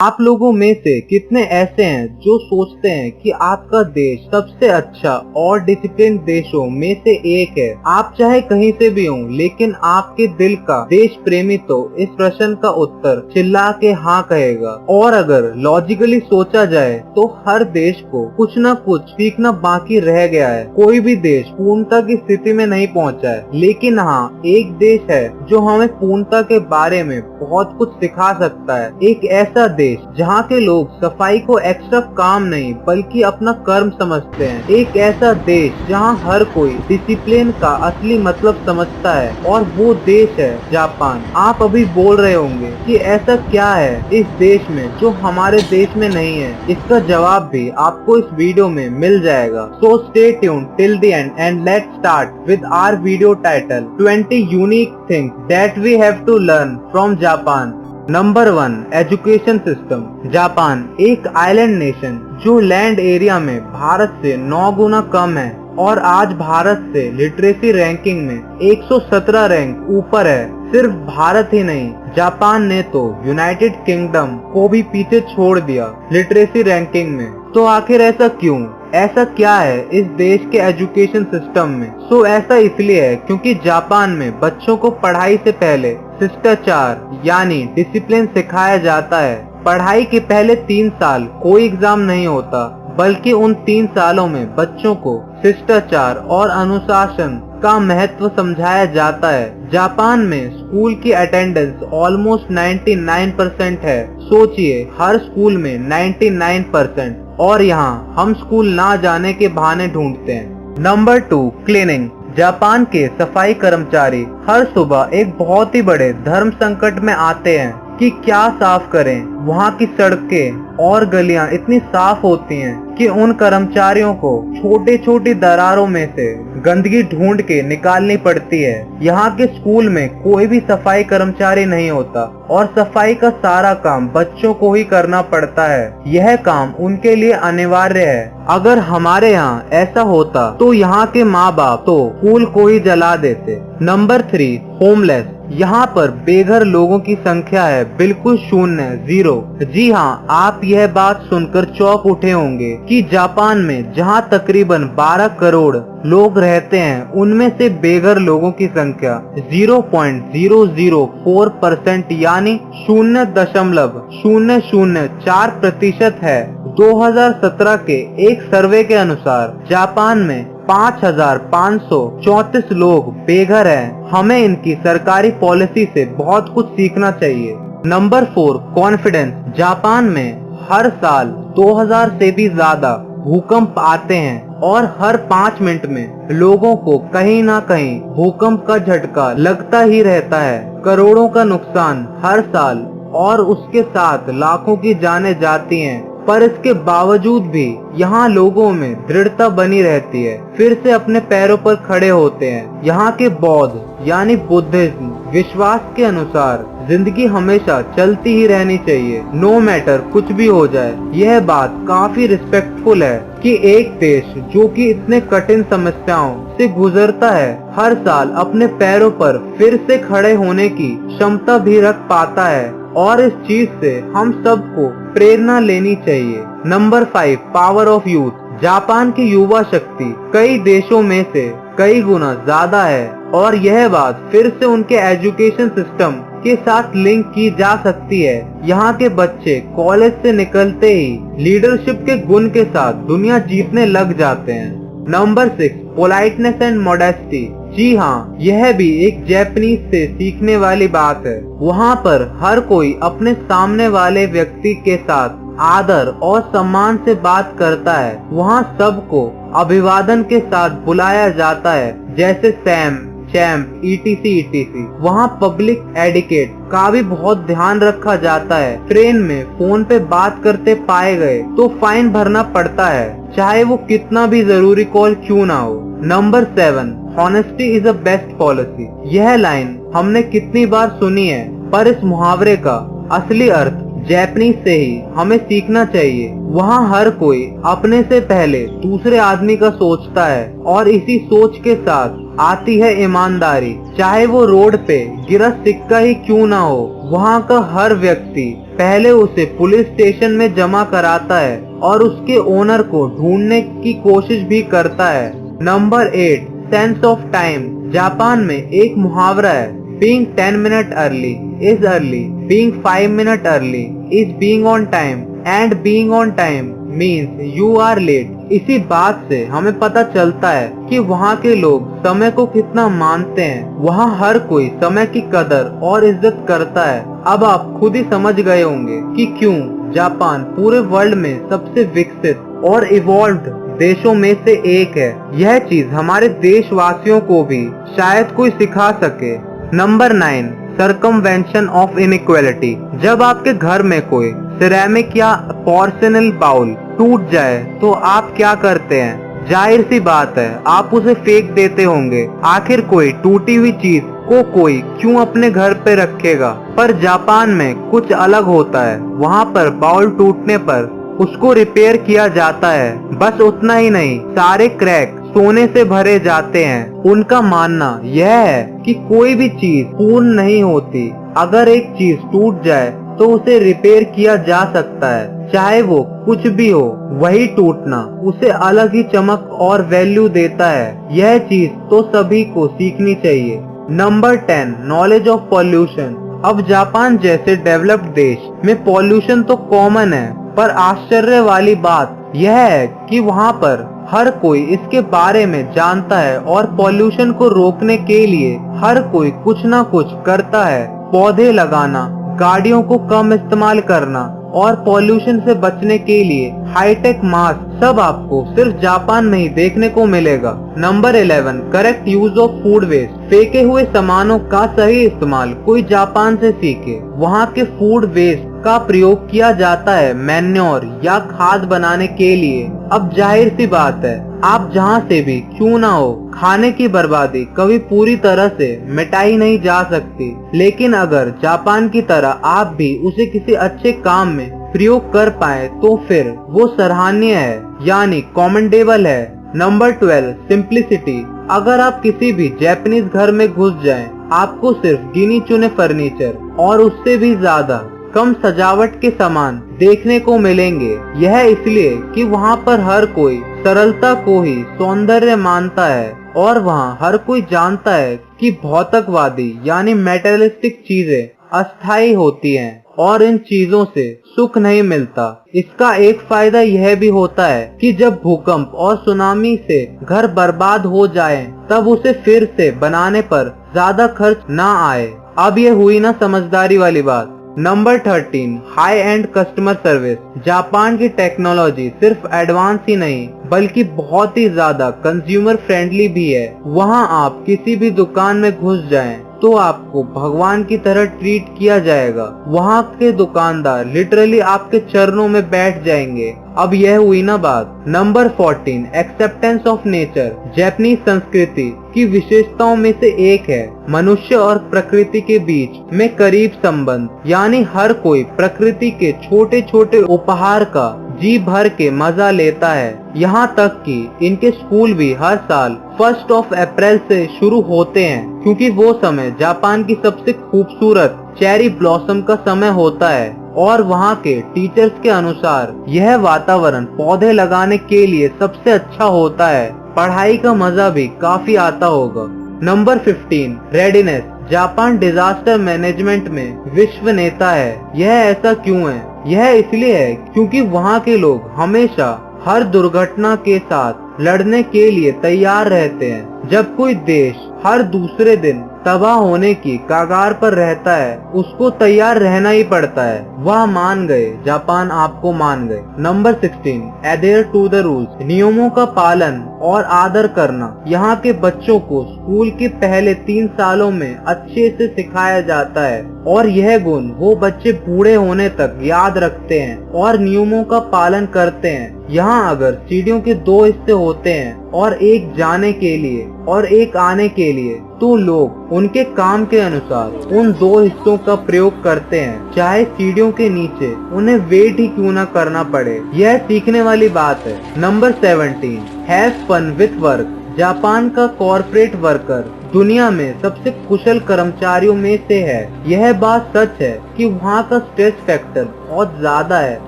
आप लोगों में से कितने ऐसे हैं जो सोचते हैं कि आपका देश सबसे अच्छा और डिसिप्लिन देशों में से एक है? आप चाहे कहीं से भी हों, लेकिन आपके दिल का देश प्रेमी तो इस प्रश्न का उत्तर चिल्ला के हाँ कहेगा। और अगर लॉजिकली सोचा जाए तो हर देश को कुछ न कुछ सीखना बाकी रह गया है। कोई भी देश पूर्णता की स्थिति में नहीं पहुंचा है, लेकिन हाँ, एक देश है जो हमें पूर्णता के बारे में बहुत कुछ सिखा सकता है। एक ऐसा देश जहाँ के लोग सफाई को एक्स्ट्रा काम नहीं बल्कि अपना कर्म समझते हैं। एक ऐसा देश जहाँ हर कोई डिसिप्लिन का असली मतलब समझता है, और वो देश है जापान। आप अभी बोल रहे होंगे कि ऐसा क्या है इस देश में जो हमारे देश में नहीं है। इसका जवाब भी आपको इस वीडियो में मिल जाएगा। So stay tuned till the end and let's start with our video title 20 unique things that we have to learn from Japan. Number 1, education system. Japan एक आइलैंड नेशन जो लैंड एरिया में भारत से 9 गुना कम है, और आज भारत से लिटरेसी रैंकिंग में 117 rank ऊपर है। सिर्फ भारत ही नहीं, जापान ने तो यूनाइटेड किंगडम को भी पीछे छोड़ दिया लिटरेसी रैंकिंग में। तो आखिर ऐसा क्यों? ऐसा क्या है इस देश के एजुकेशन सिस्टम में? ऐसा इसलिए है क्योंकि जापान में बच्चों को पढ़ाई से पहले शिष्टाचार यानी डिसिप्लिन सिखाया जाता है। पढ़ाई के पहले 3 साल कोई एग्जाम नहीं होता, बल्कि उन 3 सालों में बच्चों को शिष्टाचार और अनुशासन का महत्व समझाया जाता है। जापान में स्कूल की अटेंडेंस ऑलमोस्ट 99% है। सोचिए, हर स्कूल में 99%, और यहाँ हम स्कूल ना जाने के बहाने ढूंढते हैं। Number 2, cleaning. जापान के सफाई कर्मचारी हर सुबह एक बहुत ही बड़े धर्म संकट में आते हैं कि क्या साफ करें। वहाँ की सड़कें और गलियां इतनी साफ होती हैं कि उन कर्मचारियों को छोटी छोटी दरारों में से गंदगी ढूंढ के निकालनी पड़ती है। यहाँ के स्कूल में कोई भी सफाई कर्मचारी नहीं होता, और सफाई का सारा काम बच्चों को ही करना पड़ता है। यह काम उनके लिए अनिवार्य है। अगर हमारे यहाँ ऐसा होता तो यहाँ के माँ बाप तो स्कूल को ही जला देते। Number 3, homeless. यहाँ पर बेघर लोगों की संख्या है बिल्कुल शून्य, 0। जी हाँ, आप यह बात सुनकर चौंक उठे होंगे कि जापान में जहाँ तकरीबन 12 करोड़ लोग रहते हैं, उनमें से बेघर लोगों की संख्या 0.004% यानी 0.004% है। 2017 के एक सर्वे के अनुसार जापान में 5,534 लोग बेघर हैं। हमें इनकी सरकारी पॉलिसी से बहुत कुछ सीखना चाहिए। Number 4, confidence. जापान में हर साल 2000 से भी ज्यादा भूकंप आते हैं, और हर 5 मिनट में लोगों को कहीं ना कहीं भूकंप का झटका लगता ही रहता है। करोड़ों का नुकसान हर साल, और उसके साथ लाखों की जानें जाती हैं। पर इसके बावजूद भी यहाँ लोगों में दृढ़ता बनी रहती है, फिर से अपने पैरों पर खड़े होते हैं। यहाँ के बौद्ध यानी बुद्धिज्म विश्वास के अनुसार जिंदगी हमेशा चलती ही रहनी चाहिए, नो मैटर कुछ भी हो जाए। यह बात काफी रिस्पेक्टफुल है कि एक देश जो कि इतने कठिन समस्याओं से गुजरता है, हर साल अपने पैरों पर फिर से खड़े होने की क्षमता भी रख पाता है, और इस चीज से हम सबको प्रेरणा लेनी चाहिए। Number 5, power of youth. Japan की युवा शक्ति कई देशों में से कई गुना ज्यादा है, और यह बात फिर से उनके एजुकेशन सिस्टम के साथ लिंक की जा सकती है। यहाँ के बच्चे कॉलेज से निकलते ही लीडरशिप के गुण के साथ दुनिया जीतने लग जाते हैं। Number 6, politeness and modesty. जी हाँ, यह भी एक जापानीज से सीखने वाली बात है। वहाँ पर हर कोई अपने सामने वाले व्यक्ति के साथ आदर और सम्मान से बात करता है। वहाँ सबको अभिवादन के साथ बुलाया जाता है, जैसे सैम, चैम्प, etc। वहाँ पब्लिक एडिकेट का भी बहुत ध्यान रखा जाता है। ट्रेन में फोन पे बात करते पाए गए तो फाइन भरना पड़ता है, चाहे वो कितना भी जरूरी कॉल क्यों ना हो। Number 7, honesty is a best policy. यह लाइन हमने कितनी बार सुनी है, पर इस मुहावरे का असली अर्थ जापानीज से ही हमें सीखना चाहिए। वहाँ हर कोई अपने से पहले दूसरे आदमी का सोचता है, और इसी सोच के साथ आती है ईमानदारी। चाहे वो रोड पे गिरा सिक्का ही क्यों ना हो, वहाँ का हर व्यक्ति पहले उसे पुलिस स्टेशन में जमा कराता है और उसके ओनर को ढूंढने की कोशिश भी करता है। Number 8, sense of time. Japan में एक मुहावरा है, being 10 minute early is early, being 5 minute early is being on time and being on time means you are late. इसी बात से हमें पता चलता है कि वहाँ के लोग समय को कितना मानते हैं। वहाँ हर कोई समय की कदर और इज्जत करता है। अब आप खुद ही समझ गए होंगे कि क्यों जापान पूरे वर्ल्ड में सबसे विकसित और इवॉल्व्ड देशों में से एक है। यह चीज हमारे देशवासियों को भी शायद कोई सिखा सके। Number 9, circumvention of inequality. जब आपके घर में कोई सिरेमिक या पोर्सेनल बाउल टूट जाए तो आप क्या करते हैं? जाहिर सी बात है, आप उसे फेंक देते होंगे। आखिर कोई टूटी हुई चीज को कोई क्यों अपने घर पे रखेगा? पर जापान में कुछ अलग होता है। वहाँ पर बाउल टूटने पर उसको रिपेयर किया जाता है। बस उतना ही नहीं, सारे क्रैक सोने से भरे जाते हैं। उनका मानना यह है कि कोई भी चीज पूर्ण नहीं होती। अगर एक चीज टूट जाए तो उसे रिपेयर किया जा सकता है, चाहे वो कुछ भी हो। वही टूटना उसे अलग ही चमक और वैल्यू देता है। यह चीज तो सभी को सीखनी चाहिए। Number 10, knowledge of pollution. अब जापान जैसे डेवलप्ड देश में पॉल्यूशन तो कॉमन है, पर आश्चर्य वाली बात यह है कि वहाँ पर हर कोई इसके बारे में जानता है और पॉल्यूशन को रोकने के लिए हर कोई कुछ ना कुछ करता है। पौधे लगाना, गाड़ियों को कम इस्तेमाल करना और पॉल्यूशन से बचने के लिए हाईटेक मास्क, सब आपको सिर्फ जापान में ही देखने को मिलेगा। Number 11, correct use of food waste. फेंके हुए सामानों का सही इस्तेमाल कोई जापान से सीखे। वहाँ के फूड वेस्ट का प्रयोग किया जाता है मैन्योर या खाद बनाने के लिए। अब जाहिर सी बात है, आप जहाँ से भी क्यों ना हो, खाने की बर्बादी कभी पूरी तरह से मिटाई नहीं जा सकती। लेकिन अगर जापान की तरह आप भी उसे किसी अच्छे काम में प्रयोग कर पाए तो फिर वो सराहनीय है, यानी कमेंडेबल है। Number 12, simplicity. अगर आप किसी भी जापानीज घर में घुस जाएं, आपको सिर्फ गिनी चुने फर्नीचर और उससे भी ज्यादा कम सजावट के सामान देखने को मिलेंगे। यह इसलिए कि वहाँ पर हर कोई सरलता को ही सौंदर्य मानता है और वहाँ हर कोई जानता है कि भौतिकवादी यानी मेटेरियलिस्टिक चीजें अस्थायी होती हैं और इन चीजों से सुख नहीं मिलता। इसका एक फायदा यह भी होता है कि जब भूकंप और सुनामी से घर बर्बाद हो जाए तब उसे फिर से बनाने पर ज्यादा खर्च ना आए। अब ये हुई ना समझदारी वाली बात। Number 13, high and customer service. Japan की टेक्नोलॉजी सिर्फ एडवांस ही नहीं बल्कि बहुत ही ज्यादा कंज्यूमर फ्रेंडली भी है। वहाँ आप किसी भी दुकान में घुस जाएं तो आपको भगवान की तरह ट्रीट किया जाएगा। वहाँ के दुकानदार लिटरली आपके चरणों में बैठ जाएंगे। अब यह हुई ना बात। Number 14, acceptance of nature. Japanese संस्कृति की विशेषताओं में से एक है मनुष्य और प्रकृति के बीच में करीब संबंध, यानी हर कोई प्रकृति के छोटे छोटे उपहार का जी भर के मजा लेता है। यहाँ तक कि इनके स्कूल भी हर साल 1 अप्रैल से शुरू होते हैं, क्योंकि वो समय जापान की सबसे खूबसूरत चेरी ब्लॉसम का समय होता है। और वहाँ के टीचर्स के अनुसार यह वातावरण पौधे लगाने के लिए सबसे अच्छा होता है। पढ़ाई का मजा भी काफी आता होगा। Number 15, readiness. Japan disaster management में विश्व नेता है। यह ऐसा क्यों है? यह इसलिए है क्योंकि वहाँ के लोग हमेशा हर दुर्घटना के साथ लड़ने के लिए तैयार रहते हैं। जब कोई देश हर दूसरे दिन तबाह होने की कगार पर रहता है, उसको तैयार रहना ही पड़ता है। वह मान गए, जापान आपको मान गए। Number 16, adhere to the rules. नियमों का पालन और आदर करना यहाँ के बच्चों को स्कूल के पहले 3 सालों में अच्छे से सिखाया जाता है और यह गुण वो बच्चे बूढ़े होने तक याद रखते हैं और नियमों का पालन करते हैं। यहाँ अगर सीढ़ियों के 2 हिस्से होते हैं और एक जाने के लिए और एक आने के लिए, तो लोग उनके काम के अनुसार उन 2 हिस्सों का प्रयोग करते हैं, चाहे सीढ़ियों के नीचे उन्हें वेट ही क्यों न करना पड़े। यह सीखने वाली बात है। Number 17, have fun with work. Japan का कॉर्पोरेट वर्कर दुनिया में सबसे कुशल कर्मचारियों में से है। यह बात सच है कि वहाँ का स्ट्रेस फैक्टर बहुत ज्यादा है,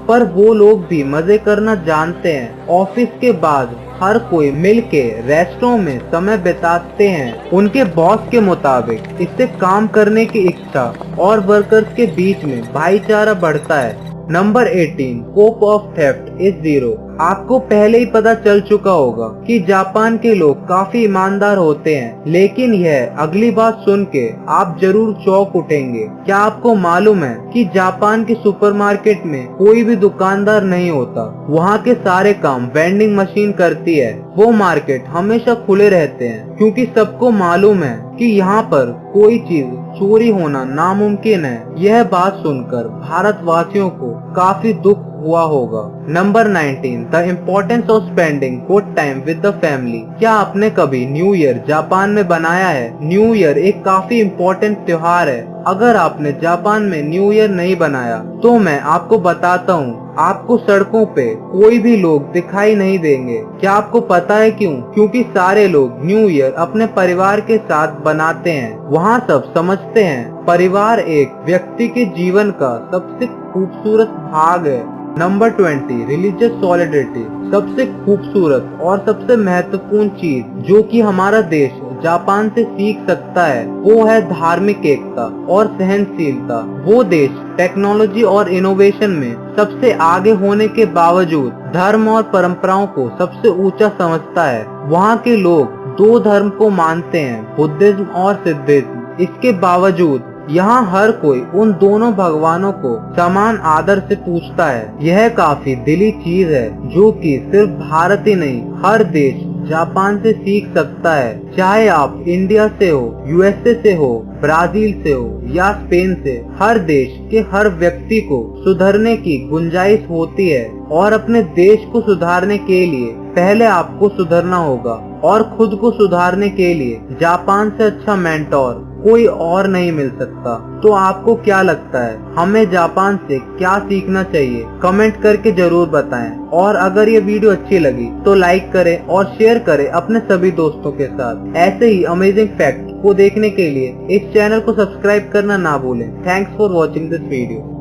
पर वो लोग भी मजे करना जानते हैं। ऑफिस के बाद हर कोई मिलके रेस्टोरेंट में समय बिताते हैं उनके बॉस के मुताबिक। इससे काम करने की इच्छा और वर्कर्स के बीच में भाईचारा बढ़ता है। Number 18, scope of theft is 0। आपको पहले ही पता चल चुका होगा कि जापान के लोग काफी ईमानदार होते हैं, लेकिन यह अगली बात सुन के आप जरूर चौंक उठेंगे। क्या आपको मालूम है कि जापान के सुपरमार्केट में कोई भी दुकानदार नहीं होता। वहाँ के सारे काम वेंडिंग मशीन करती है। वो मार्केट हमेशा खुले रहते हैं क्योंकि सबको मालूम है कि यहाँ पर कोई चीज चोरी होना नामुमकिन है। यह बात सुनकर भारतवासियों को काफी दुख हुआ होगा। Number 19, the importance of spending good time with the family. क्या आपने कभी न्यू ईयर जापान में बनाया है? न्यू ईयर एक काफी इम्पोर्टेंट त्योहार है। अगर आपने जापान में न्यू ईयर नहीं बनाया तो मैं आपको बताता हूँ, आपको सड़कों पे कोई भी लोग दिखाई नहीं देंगे। क्या आपको पता है क्यों? क्योंकि सारे लोग न्यू ईयर अपने परिवार के साथ बनाते हैं। वहाँ सब समझते हैं परिवार एक व्यक्ति के जीवन का सबसे खूबसूरत भाग है। Number 20, religious solidarity. सबसे खूबसूरत और सबसे महत्वपूर्ण चीज जो कि हमारा देश जापान से सीख सकता है वो है धार्मिक एकता और सहनशीलता। वो देश टेक्नोलॉजी और इनोवेशन में सबसे आगे होने के बावजूद धर्म और परंपराओं को सबसे ऊंचा समझता है। वहाँ के लोग 2 धर्म को मानते हैं, बुद्धिज्म और सिद्धिज्म। इसके बावजूद यहाँ हर कोई उन दोनों भगवानों को समान आदर से पूजता है। यह काफी दिली चीज है जो कि सिर्फ भारत ही नहीं हर देश जापान से सीख सकता है। चाहे आप इंडिया से हो, यूएसए से हो, ब्राजील से हो या स्पेन से, हर देश के हर व्यक्ति को सुधरने की गुंजाइश होती है और अपने देश को सुधारने के लिए पहले आपको सुधरना होगा और खुद को सुधारने के लिए जापान से अच्छा मेंटोर कोई और नहीं मिल सकता। तो आपको क्या लगता है हमें जापान से क्या सीखना चाहिए? कमेंट करके जरूर बताएं। और अगर ये वीडियो अच्छी लगी तो लाइक करें और शेयर करें अपने सभी दोस्तों के साथ। ऐसे ही अमेजिंग फैक्ट को देखने के लिए इस चैनल को सब्सक्राइब करना ना भूलें। Thanks for watching this video.